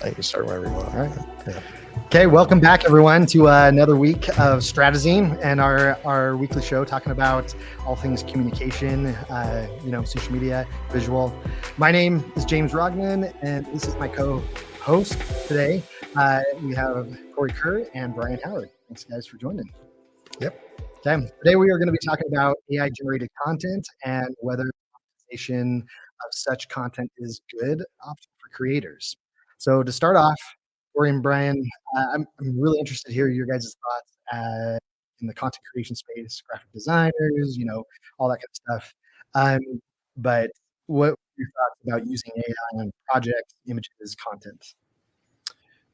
You can start whenever you want. All right. Yeah. Okay, welcome back, everyone, to another week of Stratezine and our weekly show talking about all things communication, social media, visual. My name is James Rognan, and this is my co-host today. We have Corey Kerr and Brian Howard. Thanks, guys, for joining. Yep. Okay. Today we are going to be talking about AI-generated content and whether optimization of such content is good option for creators. So to start off, Corey and Brian, I'm really interested to hear your guys' thoughts in the content creation space, graphic designers, all that kind of stuff. But what are your thoughts about using AI on projects, images, content?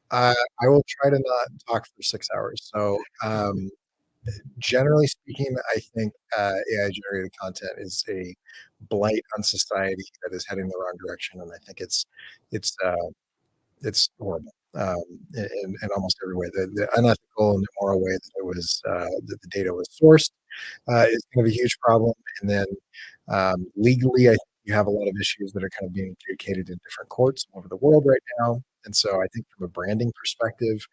I will try to not talk for 6 hours. So, generally speaking, I think AI-generated content is a blight on society that is heading the wrong direction, and I think it's horrible in almost every way. The unethical and immoral way that the data was sourced is going to be a huge problem. And then legally, I think you have a lot of issues that are kind of being adjudicated in different courts all over the world right now. And so I think from a branding perspective,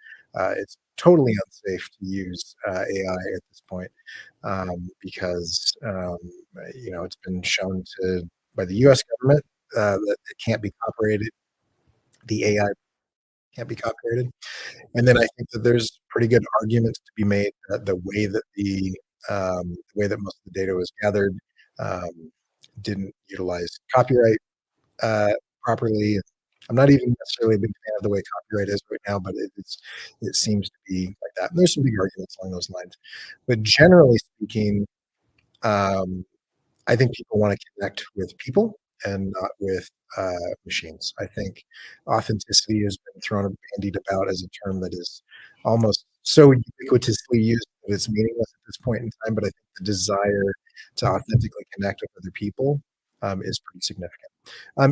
it's totally unsafe to use AI at this point because it's been shown by the U.S. government that it can't be copyrighted. The AI can't be copyrighted. And then I think that there's pretty good arguments to be made that the way that most of the data was gathered didn't utilize copyright properly. I'm not even necessarily a big fan of the way copyright is right now, but it seems to be like that. And there's some big arguments along those lines. But generally speaking, I think people want to connect with people and not with machines. I think authenticity has been bandied about as a term that is almost so ubiquitously used that it's meaningless at this point in time. But I think the desire to authentically connect with other people is pretty significant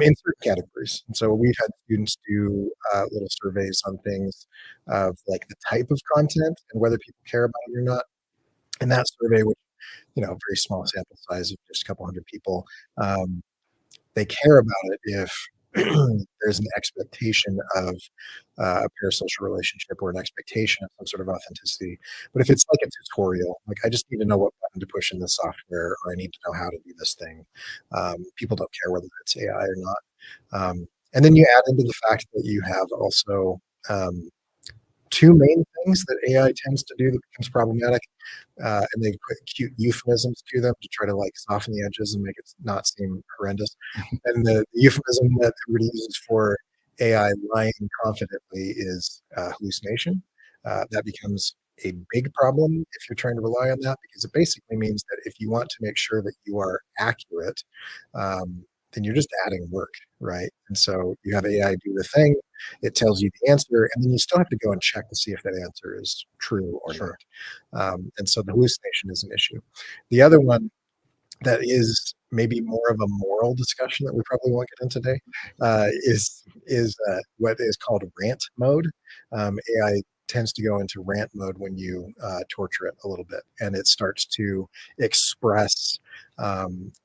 in certain categories. And so we've had students do little surveys on things of like the type of content and whether people care about it or not. And that survey, which very small sample size of just a couple hundred people, they care about it if there's an expectation of a parasocial relationship or an expectation of some sort of authenticity. But if it's like a tutorial, like I just need to know what button to push in the software, or I need to know how to do this thing, people don't care whether it's AI or not. And then you add into the fact that you have also two main things that AI tends to do that becomes problematic, and they put cute euphemisms to them to try to like soften the edges and make it not seem horrendous. And the euphemism that everybody uses for AI lying confidently is hallucination. That becomes a big problem if you're trying to rely on that, because it basically means that if you want to make sure that you are accurate, then you're just adding work, right? And so you have AI do the thing, it tells you the answer, and then you still have to go and check to see if that answer is true or not. And so the hallucination is an issue. The other one that is maybe more of a moral discussion that we probably won't get into today is what is called rant mode. AI tends to go into rant mode when you torture it a little bit, and it starts to express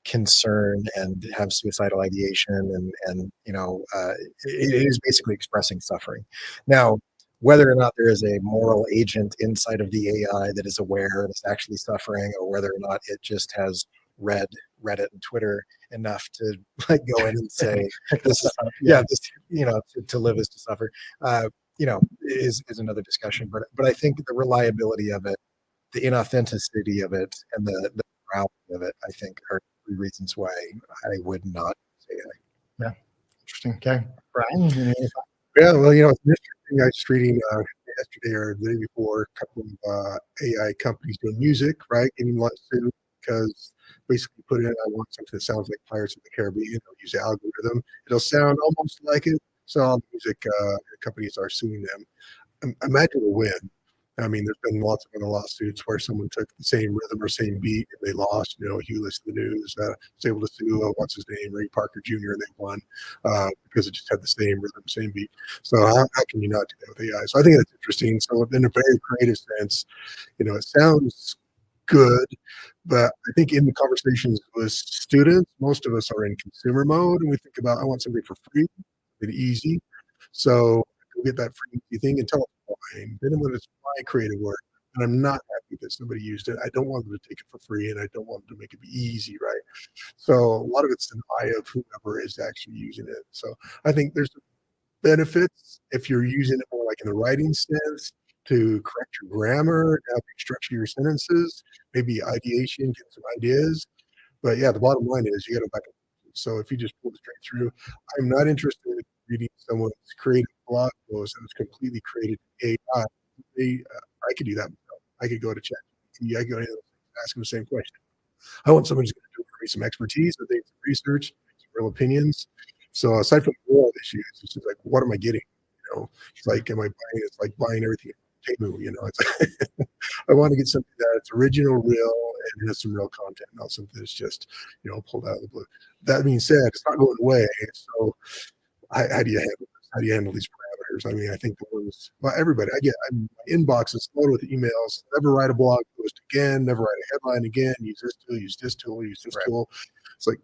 concern and have suicidal ideation, and it is basically expressing suffering. Now, whether or not there is a moral agent inside of the AI that is aware and is actually suffering, or whether or not it just has read Reddit and Twitter enough to like go in and say this is to live is to suffer, is another discussion. But I think the reliability of it, the inauthenticity of it, and the morality of it, I think, are three reasons why I would not say it. Yeah, interesting. Okay, Brian. Yeah, well, it's interesting. I was just reading yesterday or the day before a couple of AI companies doing music, right? Getting lawsuit because basically put in, I want something that sounds like Pirates of the Caribbean. They'll use the algorithm. It'll sound almost like it. So all the music companies are suing them. Imagine a win. I mean, there's been lots of other lawsuits where someone took the same rhythm or same beat and they lost. Hugh listen to the news, was able to sue, what's his name, Ray Parker Jr., and they won because it just had the same rhythm, same beat. So how can you not do that with AI? So I think that's interesting. So in a very creative sense, it sounds good, but I think in the conversations with students, most of us are in consumer mode and we think about, I want something for free, something easy. So You'll get that free easy thing and tell them why. And then when it's my creative work, and I'm not happy that somebody used it, I don't want them to take it for free, and I don't want them to make it be easy, right? So a lot of it's in the eye of whoever is actually using it. So I think there's benefits if you're using it more like in the writing sense to correct your grammar, to help you structure your sentences, maybe ideation, get some ideas. But yeah, the bottom line is you got to back up. So if you just pull it straight through, I'm not interested in reading someone's creative blog post that was completely created in AI. I could do that myself. I could go to ChatGPT. I could go to ask them the same question. I want someone who's going to do it for me some expertise, I think some research, some real opinions. So aside from the moral issues, it's just like, what am I getting? It's like, am I buying? It's like buying everything at Temu. It's I want to get something that's original, real, and has some real content, not something that's just pulled out of the blue. That being said, it's not going away. So how do you handle this? How do you handle these parameters? I mean, I think the ones, well, everybody, my inbox is loaded with emails. Never write a blog post again. Never write a headline again. Use this tool. Use this tool. Use this tool. It's like,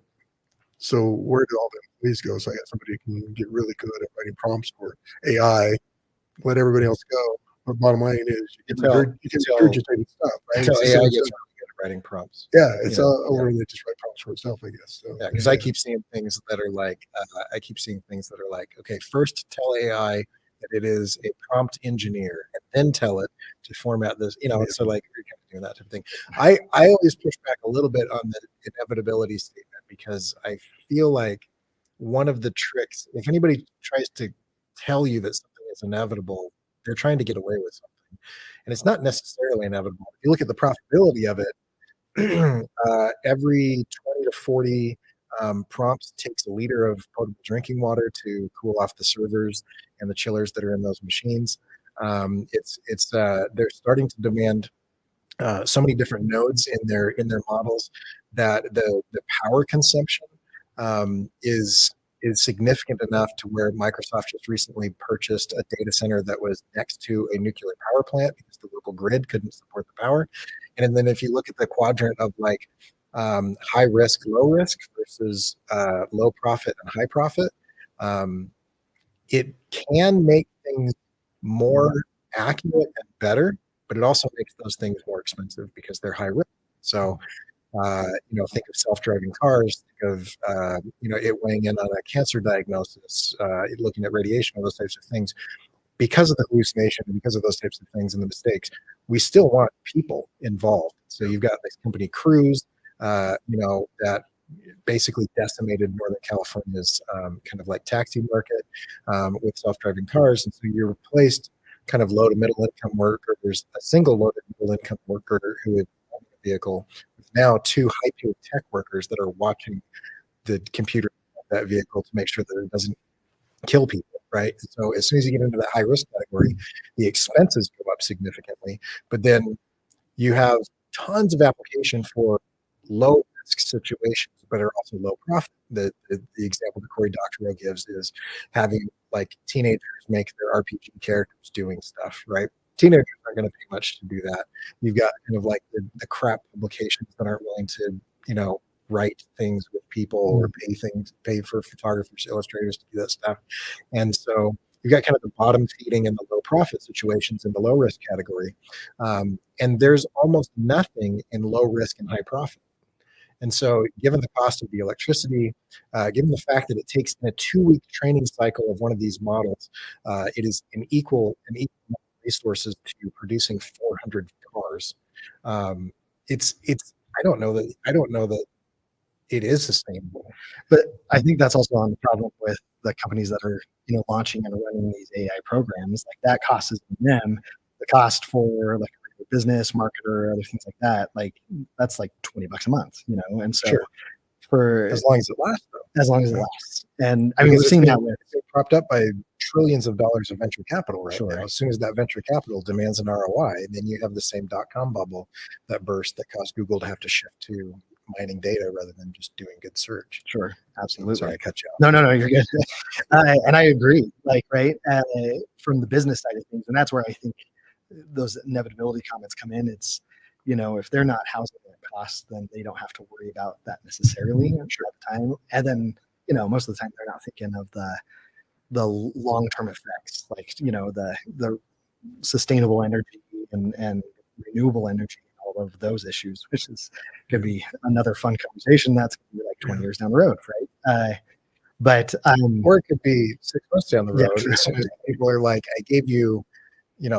so where do all the employees go? So I got somebody who can get really good at writing prompts for AI. Let everybody else go. But bottom line is, you can regurgitate stuff, right? Until AI gets really good at writing prompts. Yeah, it's all over and it just write prompts for itself, I guess. So, yeah, because I keep seeing things that are like, okay, first tell AI that it is a prompt engineer, and then tell it to format this. So like you're kind of doing that type of thing. I always push back a little bit on the inevitability statement because I feel like one of the tricks, if anybody tries to tell you that something is inevitable, they're trying to get away with something, and it's not necessarily inevitable. If you look at the profitability of it, every 20 to 40 prompts takes a liter of potable drinking water to cool off the servers and the chillers that are in those machines. They're starting to demand so many different nodes in their models that the power consumption is significant enough to where Microsoft just recently purchased a data center that was next to a nuclear power plant because the local grid couldn't support the power. And then if you look at the quadrant of like high risk, low risk versus low profit and high profit, it can make things more accurate and better, but it also makes those things more expensive because they're high risk. So think of self-driving cars, think of, it weighing in on a cancer diagnosis, looking at radiation, all those types of things. Because of the hallucination and because of those types of things and the mistakes, we still want people involved. So you've got this company Cruise, that basically decimated Northern California's kind of like taxi market with self-driving cars. And so you replaced kind of low to middle income workers, a single low to middle income worker who is owning a vehicle, now two high-paid tech workers that are watching the computer of that vehicle to make sure that it doesn't kill people, right? So as soon as you get into the high risk category, the expenses go up significantly, but then you have tons of application for low risk situations, but are also low profit. The example that Cory Doctorow gives is having like teenagers make their RPG characters doing stuff, right? Teenagers aren't going to pay much to do that. You've got kind of like the crap publications that aren't willing to, write things with people or pay for photographers, illustrators to do that stuff. And so you've got kind of the bottom feeding and the low profit situations in the low risk category. And there's almost nothing in low risk and high profit. And so given the cost of the electricity, given the fact that it takes a 2-week training cycle of one of these models, it is an equal resources to producing 400 cars. I don't know that it is sustainable. But I think that's also on the problem with the companies that are, launching and running these AI programs. Like that cost is on them. The cost for like a business marketer, other things like that, like that's like $20 a month, and so Sure. for As long as it lasts, though. as long as it lasts. And I mean, we're seeing that with propped up by trillions of dollars of venture capital right Sure. now. As soon as that venture capital demands an ROI, then you have the same .com bubble that burst that caused Google to have to shift to mining data rather than just doing good search. Sure, absolutely. Sorry, I cut you off. No, you're good. And I agree, like, right, from the business side of things. And that's where I think those inevitability comments come in. It's, if they're not housing at cost, then they don't have to worry about that necessarily at the time. And then, most of the time they're not thinking of the the long-term effects, like, the sustainable energy and renewable energy, and all of those issues, which is could be another fun conversation. That's gonna be like 20 Yeah. years down the road, right? But Or it could be 6 months down the yeah, road true. as soon as people are like, I gave you,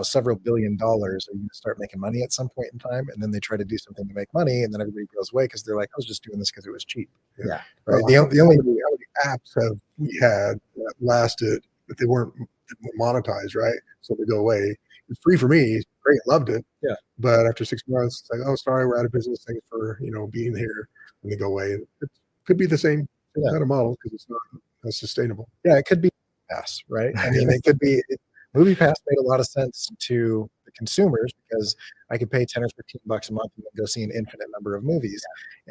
several $1 billion. Are you going to start making money at some point in time? And then they try to do something to make money, and then everybody goes away because they're like, I was just doing this because it was cheap, Yeah. Yeah, right? Well, how many apps have we had that lasted, but they weren't monetized, right? So they go away. It's free for me. Great, loved it. Yeah. But after 6 months, it's like, oh, sorry, we're out of business. Thanks for being here, and they go away. And it could be the same Yeah. kind of model because it's not as sustainable. Yeah, it could be pass, right? I mean, it could be Movie Pass made a lot of sense to the consumers because I could pay 10 or $15 a month and then go see an infinite number of movies.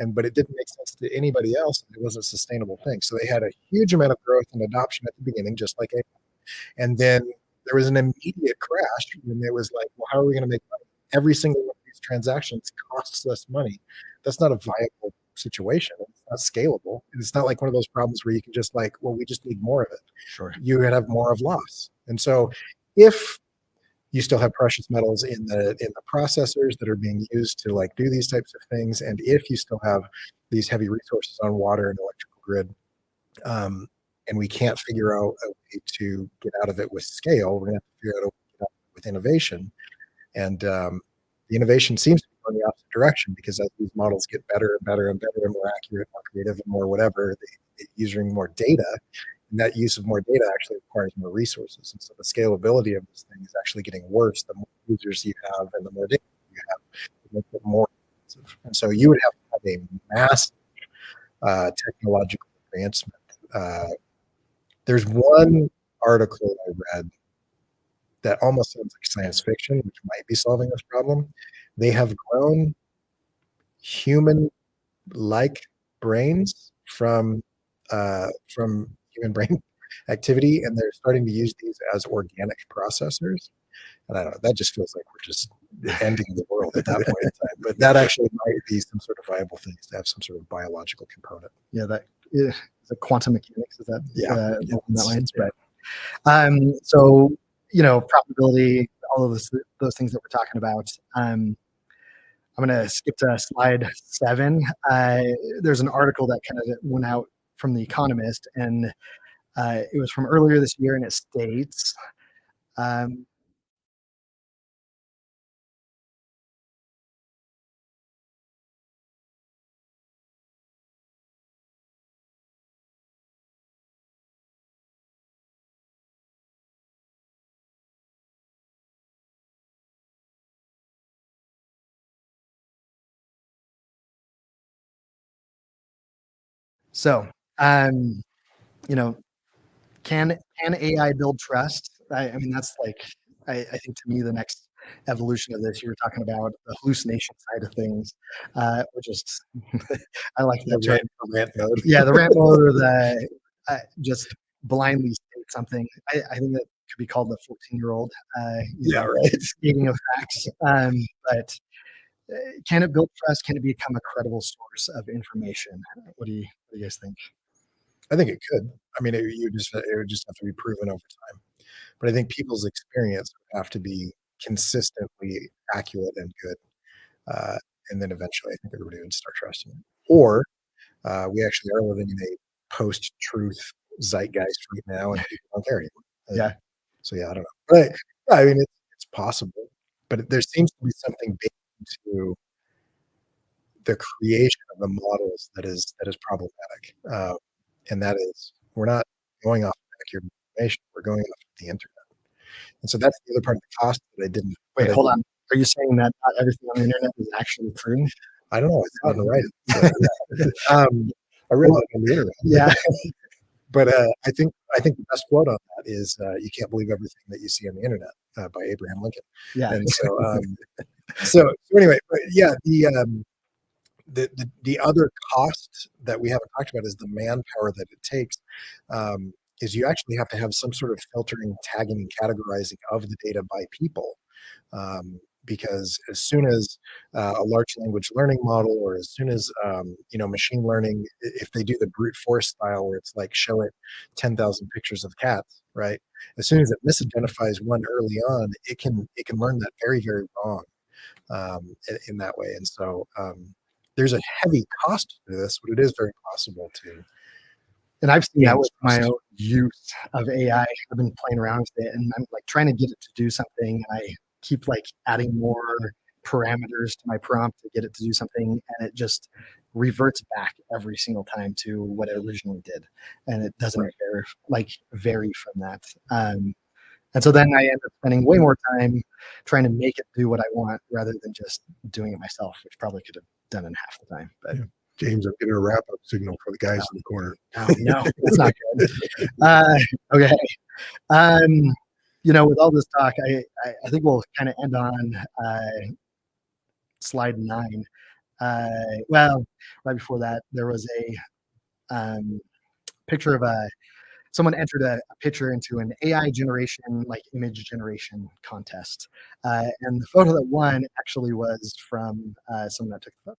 But it didn't make sense to anybody else. It wasn't a sustainable thing. So they had a huge amount of growth and adoption at the beginning, just like and then there was an immediate crash when it was like, well, how are we going to make money? Every single one of these transactions costs us money. That's not a viable situation. It's not scalable. And it's not like one of those problems where you can just like, well, we just need more of it. Sure. You would have more of loss. And so if you still have precious metals in the processors that are being used to like do these types of things, and if you still have these heavy resources on water and electrical grid, um, and we can't figure out a way to get out of it with scale. We're going to have to figure out a way to get out of it with innovation. And the innovation seems to be going the opposite direction because as these models get better and better and better and more accurate, more creative, and more whatever, using more data, and that use of more data actually requires more resources. And so the scalability of this thing is actually getting worse the more users you have and the more data you have. It makes it more expensive. And so you would have to have a massive technological advancement. There's one article I read that almost sounds like science fiction, which might be solving this problem. They have grown human-like brains from human brain activity, and they're starting to use these as organic processors. And I don't know, that just feels like we're just ending the world at that point in time. But that actually might be some sort of viable thing to have some sort of biological component. Yeah, that is the quantum mechanics. Is that along that lines? Yeah. But so probability, all of those things that we're talking about. I'm going to skip to slide 7. There's an article that kind of went out from The Economist, and it was from earlier this year, and it states. So, you know, can AI build trust? I mean, that's like, I think to me, the next evolution of this, you were talking about the hallucination side of things, or just, I like that term. Rant mode. Yeah, the rant mode or the just blindly state something. I think that could be called the 14-year-old, Right. stating of facts. But can it build trust? Can it become a credible source of information? What do you guys think? I think it could. I mean, it would just have to be proven over time. But I think people's experience would have to be consistently accurate and good, and then eventually, I think everybody would start trusting it. Or we actually are living in a post-truth zeitgeist right now, and people don't care anymore. Yeah. So yeah, I don't know. But yeah, I mean, it's possible, but there seems to be something baked into the creation of the models that is problematic, and that is we're not going off of accurate information. We're going off of the internet, and so that's the other part of the cost that I didn't. Wait, that I hold didn't- on. Are you saying that not everything on the internet is actually true? I don't know. It's not in writing. So, yeah. I read that on the internet. Yeah. But I think the best quote on that is "You can't believe everything that you see on the internet" by Abraham Lincoln. Yeah. And so anyway, but yeah, the other cost that we haven't talked about is the manpower that it takes. Is you actually have to have some sort of filtering, tagging, and categorizing of the data by people. because as soon as a large language learning model, or as soon as machine learning, if they do the brute force style where it's like show it 10,000 pictures of cats, right? As soon as it misidentifies one early on, it can learn that very, very wrong, in that way. And so there's a heavy cost to this, but it is very possible to And I've seen that gain with my trust. own use of AI. I've been playing around with it, and I'm like trying to get it to do something. And I keep like adding more parameters to my prompt to get it to do something, and it just reverts back every single time to what it originally did, and it doesn't Right. vary from that. And so then I end up spending way more time trying to make it do what I want rather than just doing it myself, which probably could have done in half the time. But Yeah. James, I'm getting a wrap up signal for the guys in the corner. oh no, that's not good. Okay. Um, with all this talk, I think we'll kind of end on slide 9. Well, right before that, there was a picture of someone entered a picture into an AI generation, like image generation contest. And the photo that won actually was from someone that took the photo.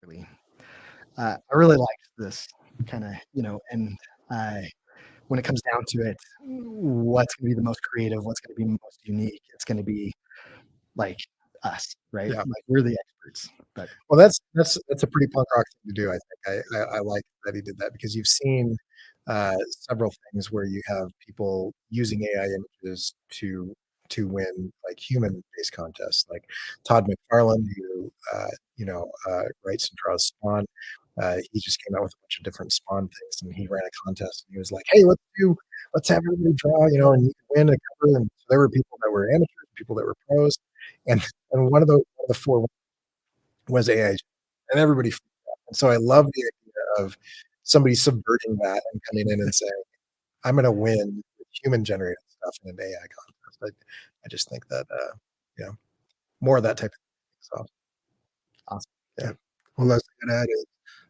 Really. I really liked this kind of, and uh, when it comes down to it, what's going to be the most creative, what's going to be most unique, it's going to be like us, right? Yeah. Like we're the experts. But Well, that's a pretty punk rock thing to do. I think I like that he did that, because you've seen several things where you have people using AI images to win like human-based contests, like Todd McFarlane, who writes and draws Spawn. He just came out with a bunch of different Spawn things, and he ran a contest. And he was like, "Hey, let's have everybody draw, and you can win a cover." And so there were people that were amateurs, people that were pros, and one of the four was AI, and everybody freaked out. And so I love the idea of somebody subverting that and coming in and saying, "I'm gonna win with human generated stuff in an AI contest." I just think that, you know, more of that type of thing. So, awesome. yeah. Yeah. One last thing I'd add is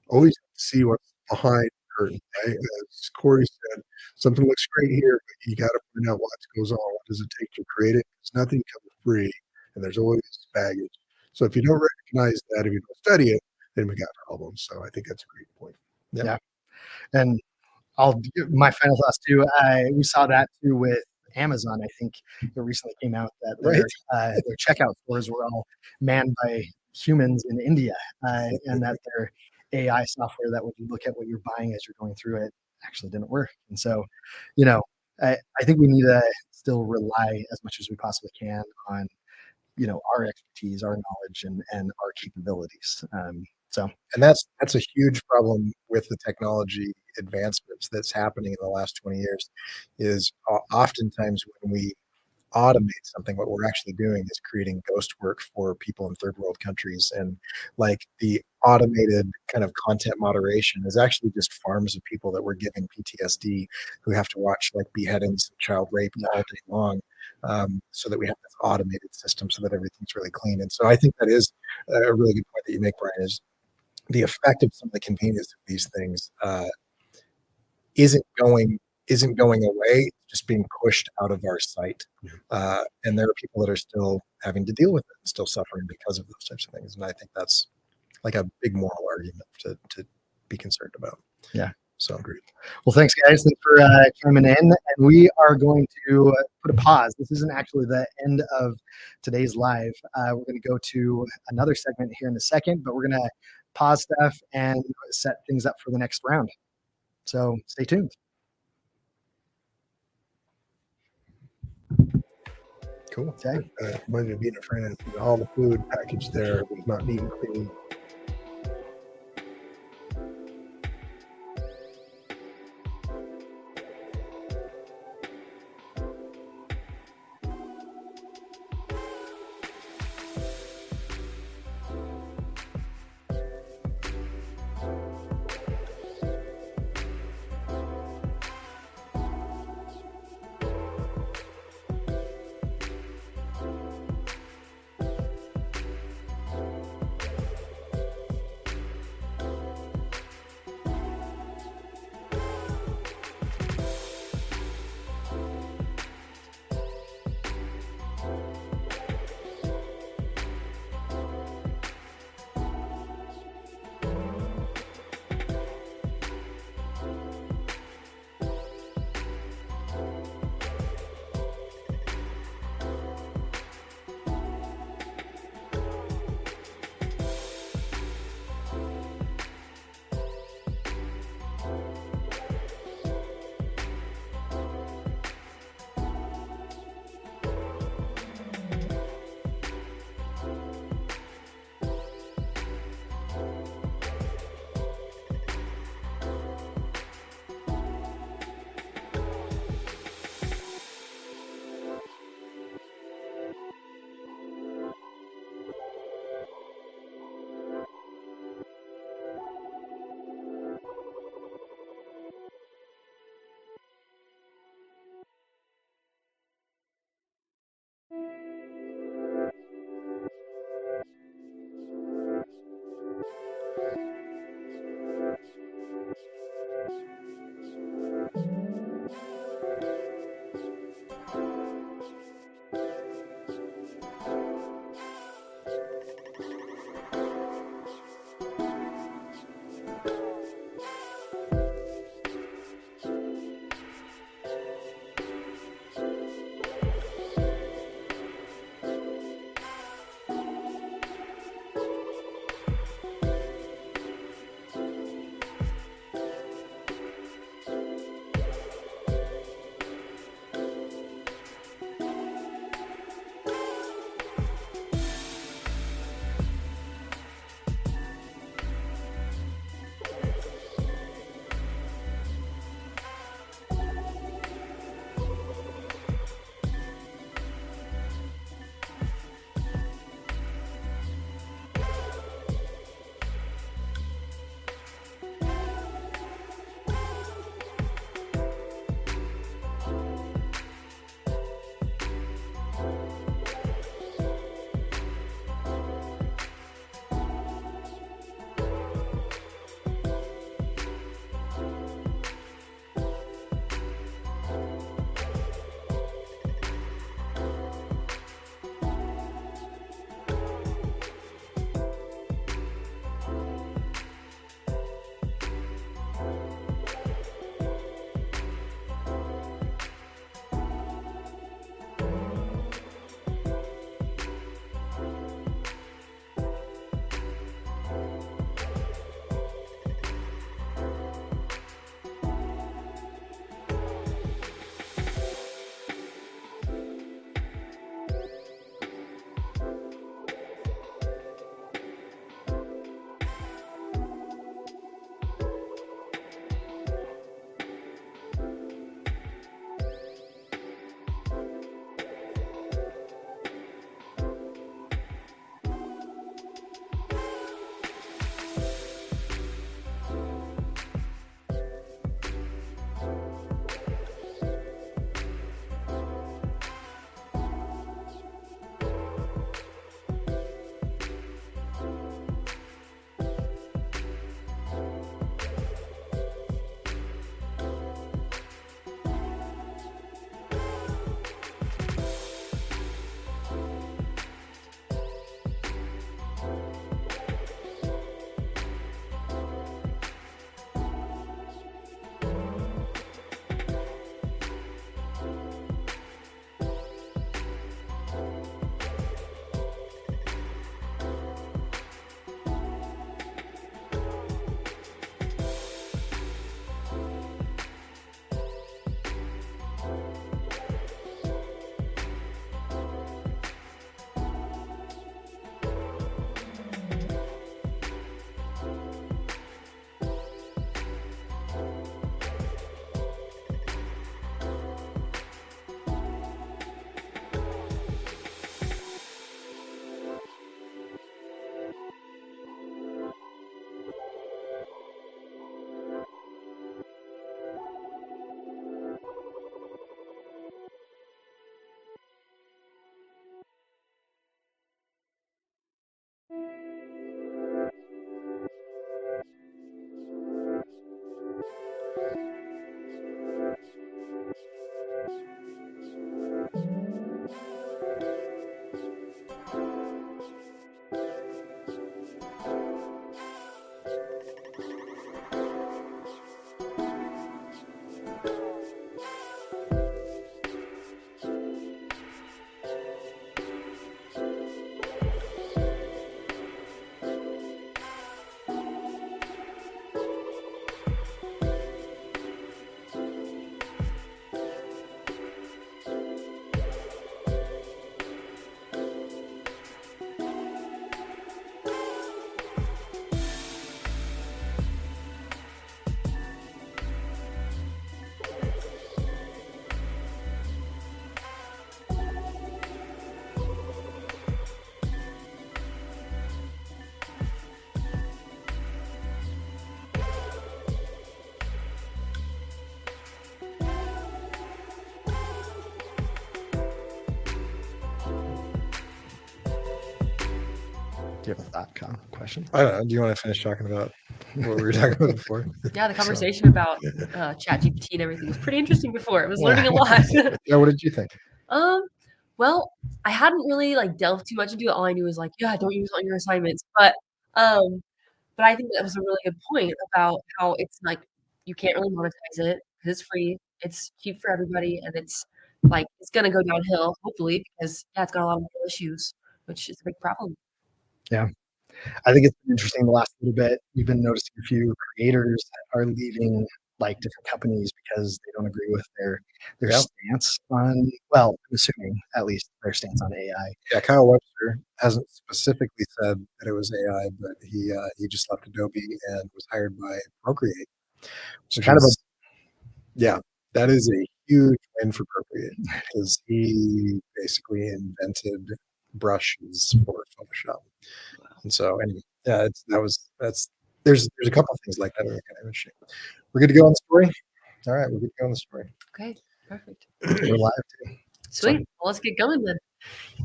always see what's behind the curtain, right? As Corey said, something looks great here, but you got to find out what goes on. What does it take to create it? Because nothing comes free, and there's always baggage. So if you don't recognize that, if you don't study it, then we got problems. So I think that's a great point. Yep. Yeah. And I'll give my final thoughts too. We saw that too with Amazon. I think it recently came out that Right. their checkout stores were all manned by humans in India, and that their AI software that would look at what you're buying as you're going through it actually didn't work. And so, you know, I think we need to still rely as much as we possibly can on our expertise, our knowledge, and our capabilities. So And that's a huge problem with the technology advancements that's happening in the last 20 years, is oftentimes when we automate something, what we're actually doing is creating ghost work for people in third world countries. And like the automated kind of content moderation is actually just farms of people that we're giving PTSD, who have to watch like beheadings and child rape all day long, so that we have this automated system so that everything's really clean. And so I think that is a really good point that you make, Brian, is the effect of some of the convenience of these things isn't going isn't going away, it's just being pushed out of our sight. And there are people that are still having to deal with it and still suffering because of those types of things. And I think that's like a big moral argument to be concerned about. Yeah. So agreed. Well, thanks, guys. Thanks for coming in. And we are going to put a pause. This isn't actually the end of today's live. We're going to go to another segment here in a second, but we're going to pause stuff and set things up for the next round. So stay tuned. Cool. Okay. Reminds me of being a friend. All the food packaged there was not neat and clean. Do you have a thought, question? I don't know. Do you want to finish talking about what we were talking about before? Yeah, the So, conversation about ChatGPT and everything was pretty interesting before. I was learning a lot. yeah, what did you think? Um, well, I hadn't really like delved too much into it. All I knew was like, yeah, don't use it on your assignments. Um, but I think that was a really good point about how it's like you can't really monetize it because it's free. It's cheap for everybody, and it's like it's gonna go downhill hopefully because yeah, it's got a lot of moral issues, which is a big problem. Yeah. I think it's been interesting the last little bit. We've been noticing a few creators that are leaving like different companies because they don't agree with their Yeah. stance on, well, I'm assuming at least their stance on AI. Yeah, Kyle Webster hasn't specifically said that it was AI, but he just left Adobe and was hired by Procreate, So which kind of a is yeah, that is a huge win for Procreate because he basically invented brushes for Photoshop. And so anyway, yeah, that's there's a couple of things like that that are kind of interesting. We're good to go on the story. All right, we're good to go on the story. Okay, perfect. we're live too. Sweet. Well, let's get going then.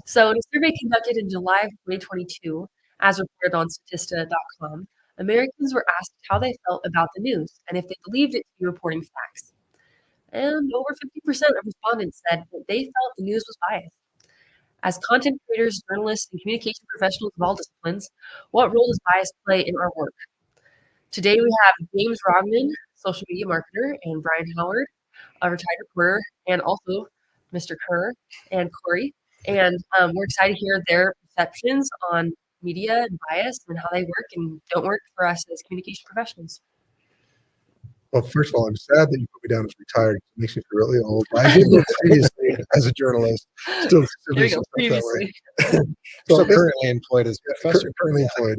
So, in a survey conducted in July of 2022, as reported on Statista.com, Americans were asked how they felt about the news and if they believed it to be reporting facts. And over 50% of respondents said that they felt the news was biased. As content creators, journalists, and communication professionals of all disciplines, what role does bias play in our work? Today we have James Rodman, social media marketer, and Brian Howard, a retired reporter, and also Mr. Kerr and Corey. And we're excited to hear their perceptions on media and bias and how they work and don't work for us as communication professionals. Well, first of all, I'm sad that you put me down as retired. It makes me feel really old. I did work previously as a journalist. Still There do you go, some stuff that way. previously. So this- currently employed as professor. Currently employed.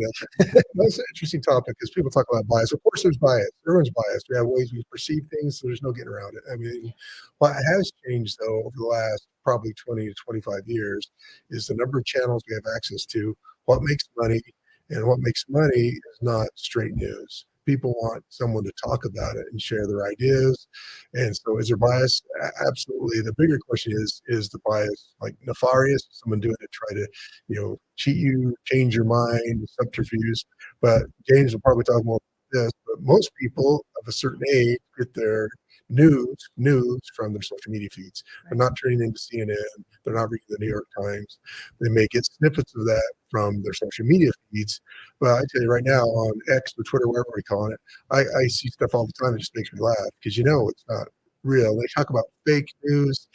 That's an interesting topic because people talk about bias. Of course, there's bias. Everyone's biased. We have ways we perceive things, so there's no getting around it. I mean, what has changed though over the last probably 20 to 25 years is the number of channels we have access to. What makes money, and what makes money is not straight news. People want someone to talk about it and share their ideas. And so is there bias? Absolutely. The bigger question is the bias like nefarious? Someone doing it to try to, cheat you, change your mind, subterfuge. But James will probably talk more about this, but most people of a certain age get their news from their social media feeds. They're not turning into CNN. They're not reading the New York Times. They may get snippets of that from their social media feeds. But I tell you right now on X or Twitter, wherever we call it, I see stuff all the time that just makes me laugh because it's not real. They talk about fake news.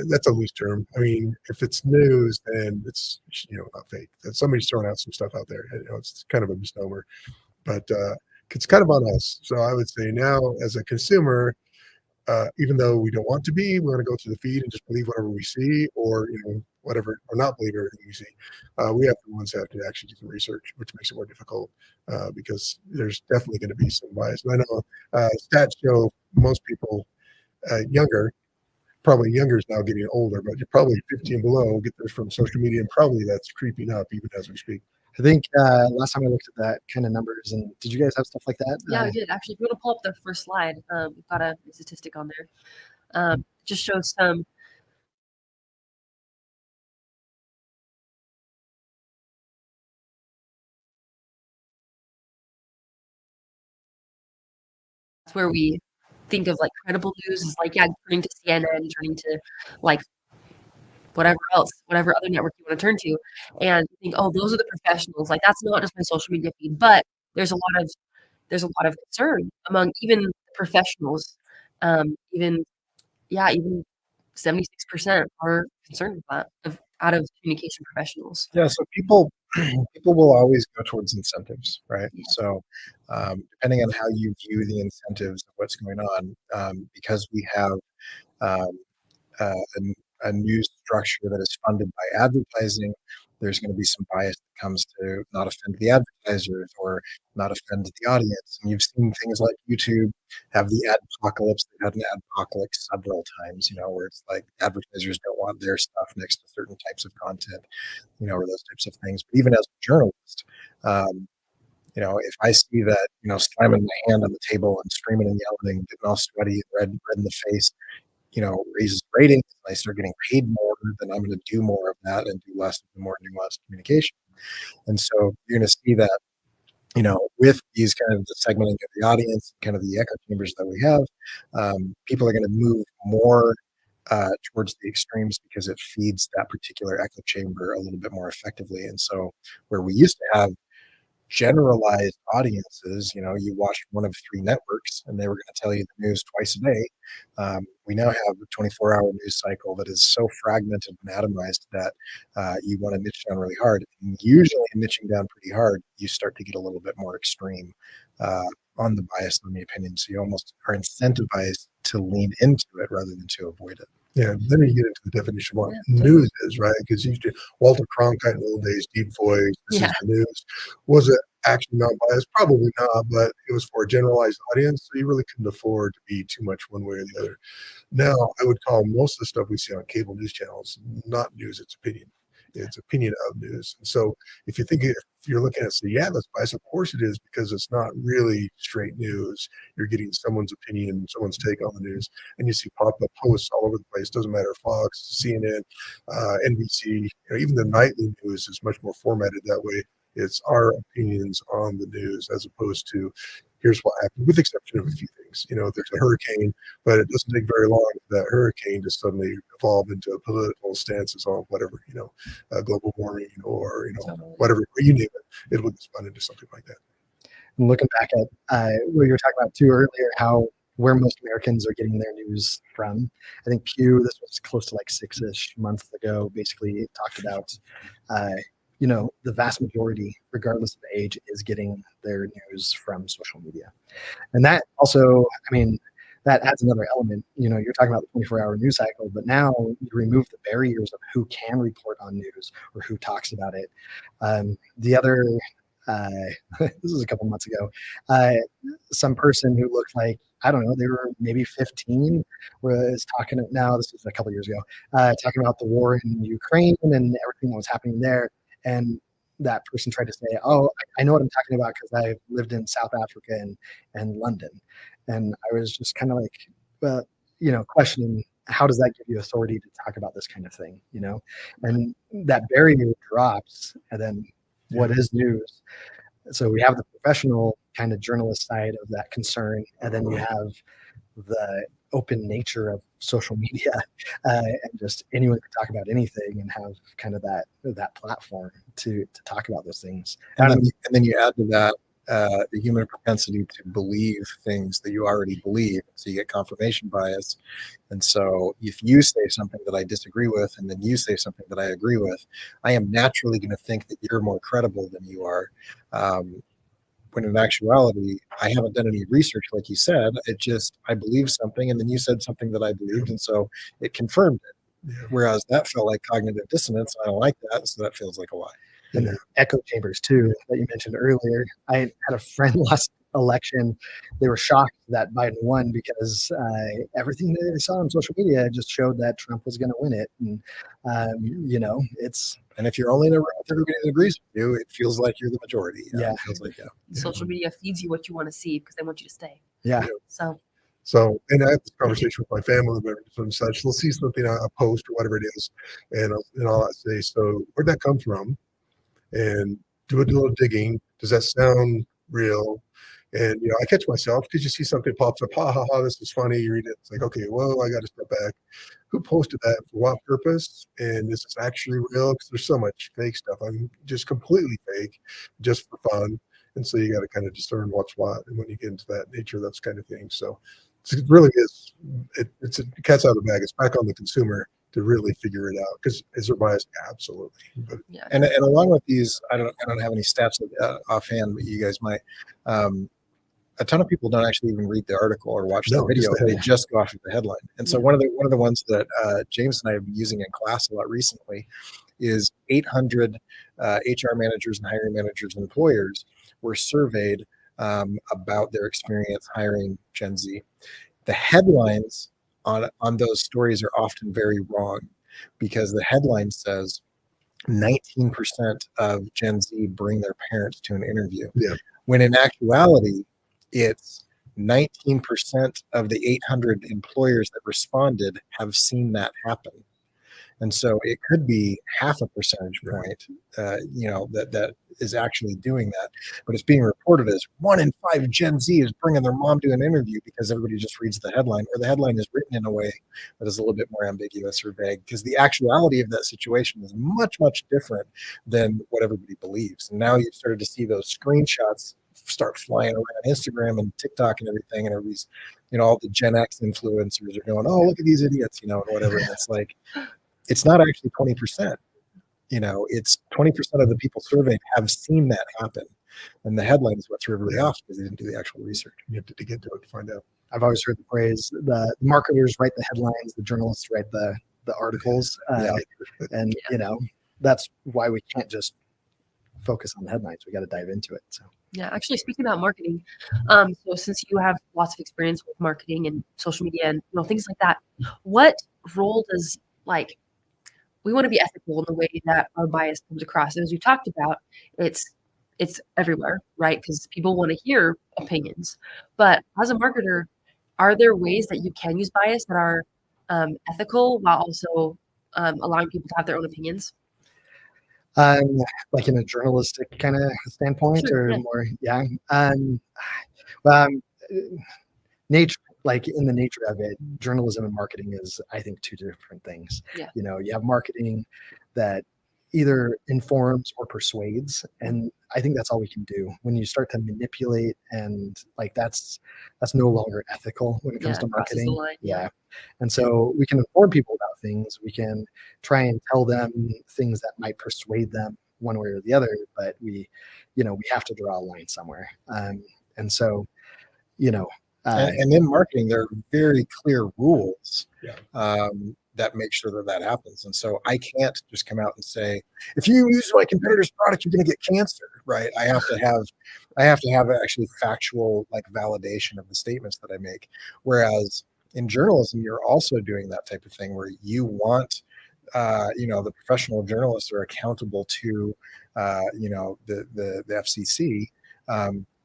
That's a loose term. I mean, if it's news, then it's not fake. Somebody's throwing out some stuff out there. It's kind of a misnomer, but it's kind of on us. So I would say now, as a consumer, even though we don't want to be, we want to go through the feed and just believe whatever we see, or whatever, or not believe everything we see. We have the ones that have to actually do some research, which makes it more difficult because there's definitely going to be some bias. And I know stats show most people younger. Probably younger is now getting older, but you're probably 50 and below get this from social media, and probably that's creeping up even as we speak. I think last time I looked at that kind of numbers, and did you guys have stuff like that? Yeah, we did. Actually, if you want to pull up the first slide, we've got a statistic on there. Just shows some. That's where we think of like credible news is like, yeah, turning to CNN, turning to like whatever else, whatever other network you want to turn to, and you think, oh, those are the professionals. Like that's not just my social media feed, but there's a lot of concern among even the professionals. Even 76% are concerned with that out of communication professionals. Yeah, so people will always go towards incentives, right? Yeah. So depending on how you view the incentives of what's going on, because we have um, a news structure that is funded by advertising, there's going to be some bias that comes to not offend the advertisers or not offend the audience. And you've seen things like YouTube have the ad apocalypse. They've had an ad apocalypse several times, where it's like advertisers don't want their stuff next to certain types of content, or those types of things. But even as a journalist, if I see that, slamming my hand on the table and screaming and yelling, getting all sweaty and red in the face, raises ratings, and I start getting paid more, then I'm going to do more of that and do less of the more nuanced communication. And so you're going to see that, with these kind of the segmenting of the audience, kind of the echo chambers that we have, people are going to move more towards the extremes because it feeds that particular echo chamber a little bit more effectively. And so, where we used to have generalized audiences, you watched one of three networks and they were going to tell you the news twice a day. We now have a 24-hour news cycle that is so fragmented and atomized that you want to niche down really hard. And usually, in niching down pretty hard, you start to get a little bit more extreme on the bias, on the opinion. So you almost are incentivized to lean into it rather than to avoid it. Yeah, then you get into the definition of what news is, right? Because used to Walter Cronkite in the old days, deep voice, this is the news. Was it actually not biased? Probably not, but it was for a generalized audience, so you really couldn't afford to be too much one way or the other. Now, I would call most of the stuff we see on cable news channels not news, it's opinion. It's opinion of news. And so if you're looking at, say, yeah, that's biased, of course it is, because it's not really straight news. You're getting someone's opinion, someone's take on the news, and you see pop-up posts all over the place. Doesn't matter, Fox, CNN, NBC, even the nightly news is much more formatted that way. It's our opinions on the news as opposed to here's what happened, with the exception of a few things. There's a hurricane, but it doesn't take very long for that hurricane to suddenly evolve into political stances on whatever, global warming or, whatever, you name it, it will spun into something like that. And looking back at what you were talking about too earlier, where most Americans are getting their news from. I think Pew, this was close to like 6-ish months ago, basically talked about the vast majority, regardless of age, is getting their news from social media. And that also, that adds another element. You're talking about the 24-hour news cycle, but now you remove the barriers of who can report on news or who talks about it. The other, this was a couple months ago, some person who looked like, I don't know, they were maybe 15, was talking, now this was a couple years ago, talking about the war in Ukraine and everything that was happening there. And that person tried to say, oh, I know what I'm talking about because I've lived in South Africa and London. And I was just kind of like, well, questioning, how does that give you authority to talk about this kind of thing, And that barrier drops, and then what is news? So we have the professional kind of journalist side of that concern, and then you have the open nature of social media, and just anyone can talk about anything and have kind of that platform to talk about those things. And then you add to that the human propensity to believe things that you already believe, so you get confirmation bias. And so if you say something that I disagree with and then you say something that I agree with, I am naturally going to think that you're more credible than you are. When in actuality, I haven't done any research, like you said. I believe something, and then you said something that I believed, and so it confirmed it. Yeah. Whereas that felt like cognitive dissonance. I don't like that, so that feels like a lie. And the echo chambers too that you mentioned earlier. I had a friend last election. They were shocked that Biden won because everything that they saw on social media just showed that Trump was going to win it. And it's. And if you're only in a room with everybody that agrees with you, it feels like you're the majority. Yeah. It feels like, Social media feeds you what you want to see because they want you to stay. Yeah. So, and I have this conversation with my family members and such. They'll see something, a post or whatever it is, and I'll say, so where'd that come from? And do a little digging. Does that sound real? And I catch myself because you see something pops up, ha ha ha, this is funny. You read it, it's like, okay, well, I got to step back. Who posted that, for what purpose? And is this actually real? Because there's so much fake stuff. Just completely fake, just for fun. And so you got to kind of discern what's what. And when you get into that nature, those kind of things. So it really is. It's a cat's out of the bag. It's back on the consumer to really figure it out. Because is there bias? Absolutely. But, and along with these, I don't have any stats offhand, but you guys might. A ton of people don't actually even read the article or watch the video. They just go off of the headline. And so one of the ones that James and I have been using in class a lot recently is 800 HR managers and hiring managers and employers were surveyed about their experience hiring Gen Z. The headlines on those stories are often very wrong because the headline says 19% of Gen Z bring their parents to an interview. Yeah. When in actuality, it's 19% of the 800 employers that responded have seen that happen. And so it could be half a percentage point, that is actually doing that. But it's being reported as 1 in 5 Gen Z is bringing their mom to an interview because everybody just reads the headline, or the headline is written in a way that is a little bit more ambiguous or vague, because the actuality of that situation is much, much different than what everybody believes. And now you've started to see those screenshots start flying around Instagram and TikTok and everything, and everybody's, all the Gen X influencers are going, "Oh, look at these idiots," and whatever. And it's like, it's not actually 20%. It's 20% of the people surveyed have seen that happen. And the headline is what threw everybody off, because they didn't do the actual research. You have to dig into it to find out. I've always heard the phrase, the marketers write the headlines, the journalists write the articles. And, that's why we can't just focus on the headlines. We got to dive into it. So. Yeah, actually, speaking about marketing, so since you have lots of experience with marketing and social media and things like that, what role does, we want to be ethical in the way that our bias comes across? And as we talked about, it's everywhere, right? Because people want to hear opinions. But as a marketer, are there ways that you can use bias that are ethical while also allowing people to have their own opinions? Like in a journalistic kind of standpoint, Sure, or yeah. more, yeah. Well, nature, like in the nature of it, journalism and marketing is, I think, two different things. Yeah. You have marketing that either informs or persuades, and I think that's all we can do. When you start to manipulate, and that's no longer ethical when it comes to It crosses the marketing. line. Yeah. And so we can inform people about things. We can try and tell them things that might persuade them one way or the other, but we have to draw a line somewhere. And so, And in marketing, there are very clear rules Yeah. that make sure that happens. And so I can't just come out and say, if you use my competitor's product, you're going to get cancer, right? I have to have actually factual validation of the statements that I make. Whereas in journalism, you're also doing that type of thing where you want, the professional journalists are accountable to, the FCC.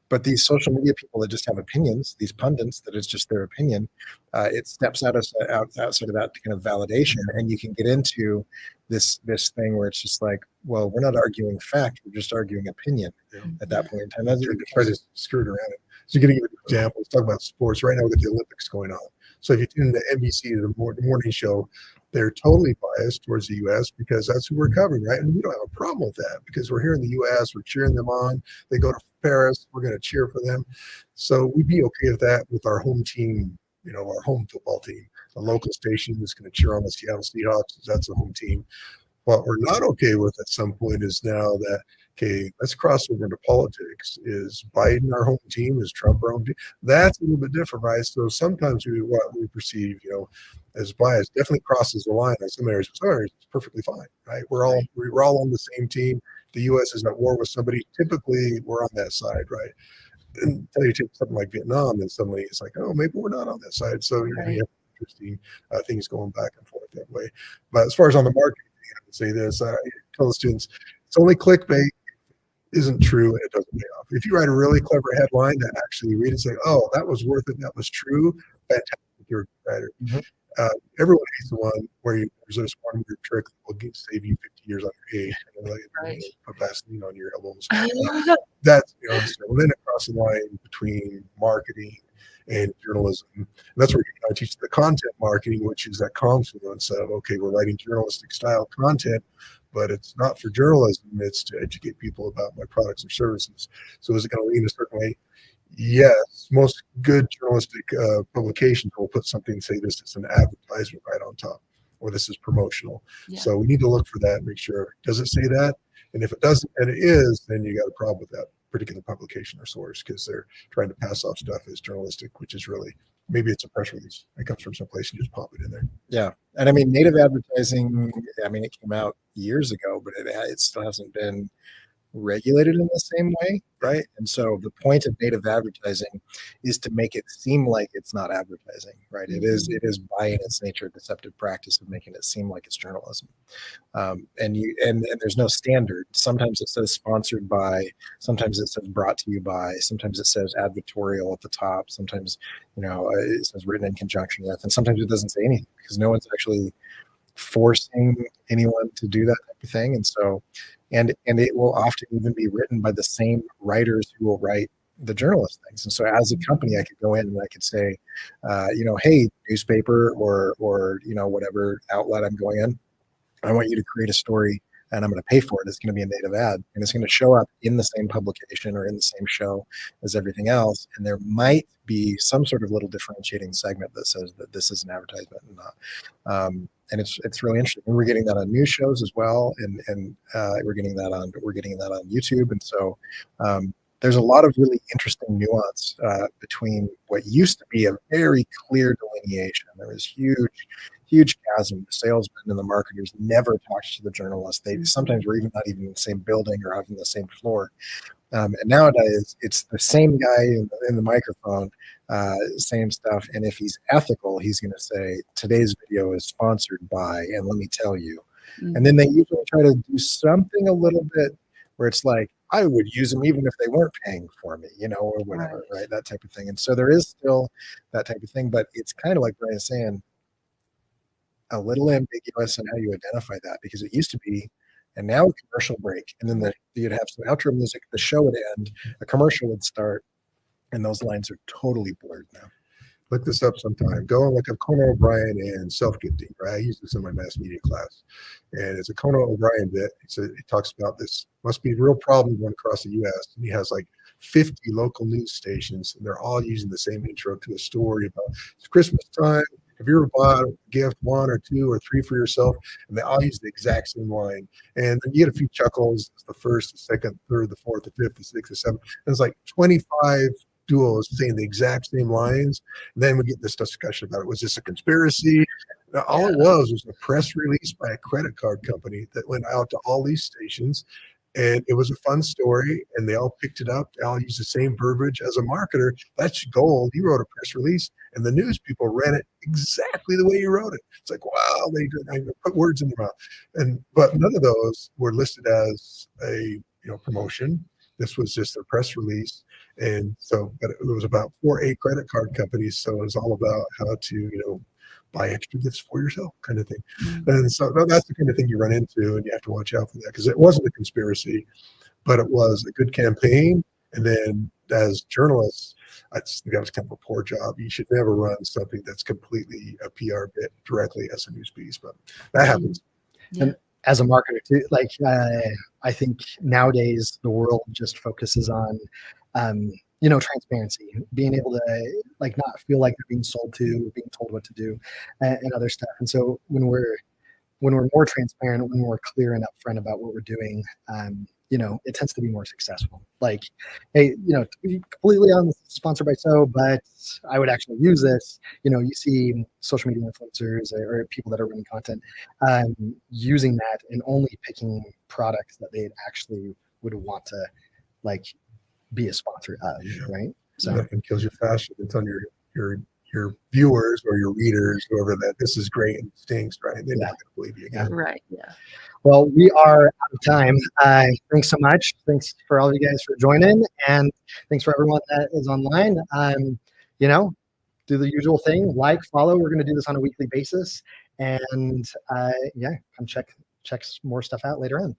But these social media people that just have opinions, these pundits that it's just their opinion, it steps outside of that kind of validation, and you can get into this thing where it's just like, well, we're not arguing fact, we're just arguing opinion at that point in time. That's Try to skirt around it. So you're going to give an example. Let's talk about sports. Right now, we've got the Olympics going on. So if you tune into NBC, the morning show, they're totally biased towards the U.S. because that's who we're covering, right? And we don't have a problem with that because we're here in the U.S. We're cheering them on. They go to Paris, we're going to cheer for them. So we'd be okay with that with our home team, our home football team. The local station is going to cheer on the Seattle Seahawks because that's the home team. What we're not okay with at some point is now that, okay, let's cross over into politics. Is Biden our home team? Is Trump our home team? That's a little bit different, right? So sometimes what we perceive, as bias definitely crosses the line in some areas. Some areas it's perfectly fine, right? We're all on the same team. The U.S. is at war with somebody. Typically, we're on that side, right? And tell you take something like Vietnam, and suddenly it's like, oh, maybe we're not on that side. So you're going to have interesting things going back and forth that way. But as far as on the market, I would say this: I tell the students, it's only clickbait isn't true and it doesn't pay off. If you write a really clever headline that actually read and say, "Oh, that was worth it. That was true," fantastic, you're a good writer. Mm-hmm. Everyone hates the one where there's this one weird trick that will save you 50 years on your age. Put Vaseline on your elbows. That's so then across the line between marketing and journalism. And that's where I teach the content marketing, which is that confluence of, okay, we're writing journalistic style content, but it's not for journalism. It's to educate people about my products or services. So is it going to lean a certain way? Yes, most good journalistic publications will put something and say this is an advertisement right on top, or this is promotional. Yeah. So we need to look for that and make sure, does it say that? And if it doesn't, and it is, then you got a problem with that particular publication or source because they're trying to pass off stuff as journalistic, which is really, maybe it's a press release. It comes from someplace and just pop it in there. Yeah. And I mean, native advertising, it came out years ago, but it still hasn't been regulated in the same way, right? And so the point of native advertising is to make it seem like it's not advertising, right? It is by in its nature a deceptive practice of making it seem like it's journalism. And there's no standard. Sometimes it says sponsored by, sometimes it says brought to you by, sometimes it says advertorial at the top, sometimes it says written in conjunction with, and sometimes it doesn't say anything because no one's actually forcing anyone to do that type of thing. And so, and it will often even be written by the same writers who will write the journalist things. And so, as a company, I could go in and I could say, hey, newspaper or whatever outlet I'm going in, I want you to create a story and I'm going to pay for it. It's going to be a native ad and it's going to show up in the same publication or in the same show as everything else. And there might be some sort of little differentiating segment that says that this is an advertisement and not. And it's really interesting. And we're getting that on news shows as well, and we're getting that on YouTube. And so there's a lot of really interesting nuance between what used to be a very clear delineation. There was huge chasm. The salesmen and the marketers never talked to the journalists. They sometimes were even not even in the same building or even the same floor. And nowadays, it's the same guy in the microphone saying stuff. And if he's ethical, he's going to say, today's video is sponsored by, and let me tell you. Mm-hmm. And then they usually try to do something a little bit where it's like, I would use them even if they weren't paying for me, or whatever, right? That type of thing. And so there is still that type of thing, but it's kind of like Brian's saying, a little ambiguous in how you identify that, because it used to be, and now a commercial break, and then you'd have some outro music, the show would end, a commercial would start, and those lines are totally blurred now. Look this up sometime. Go and look up Conan O'Brien and self-gifting, right? I use this in my mass media class. And it's a Conan O'Brien bit. He talks about this must be a real problem going across the US. And he has like 50 local news stations, and they're all using the same intro to a story about it's Christmas time. Have you ever bought a gift, one or two or three for yourself? And they all use the exact same line. And then you get a few chuckles. It's the first, the second, third, the fourth, the fifth, the sixth, the seventh. And it's like 25 duos saying the exact same lines. And then we get this discussion about it. Was this a conspiracy? Now, all it was a press release by a credit card company that went out to all these stations. And it was a fun story, and they all picked it up. They all used the same verbiage. As a marketer, that's gold. You wrote a press release, and the news people read it exactly the way you wrote it. It's like, wow, I put words in their mouth. But none of those were listed as a promotion. This was just a press release. And so, but it was about 8 credit card companies. So it was all about how to, buy extra gifts for yourself kind of thing. Mm-hmm. And so that's the kind of thing you run into, and you have to watch out for that, because it wasn't a conspiracy, but it was a good campaign. And then as journalists, I think that was kind of a poor job. You should never run something that's completely a PR bit directly as a news piece, but that happens. Yeah. And as a marketer too, I think nowadays the world just focuses on transparency, being able to not feel like they're being sold to, being told what to do, and other stuff. And so when we're more transparent, when we're clear and upfront about what we're doing, it tends to be more successful. Like, hey, to be completely honest, sponsored by so, but I would actually use this. You see social media influencers or people that are running content using that and only picking products that they actually would want to be a sponsor of, right? So nothing kills you faster than telling your viewers or your readers, whoever, that this is great and stinks, right? They're not going to believe you again. Right. Yeah. Well, we are out of time. Thanks so much. Thanks for all of you guys for joining, and thanks for everyone that is online. Do the usual thing, follow. We're going to do this on a weekly basis, and come check more stuff out later on.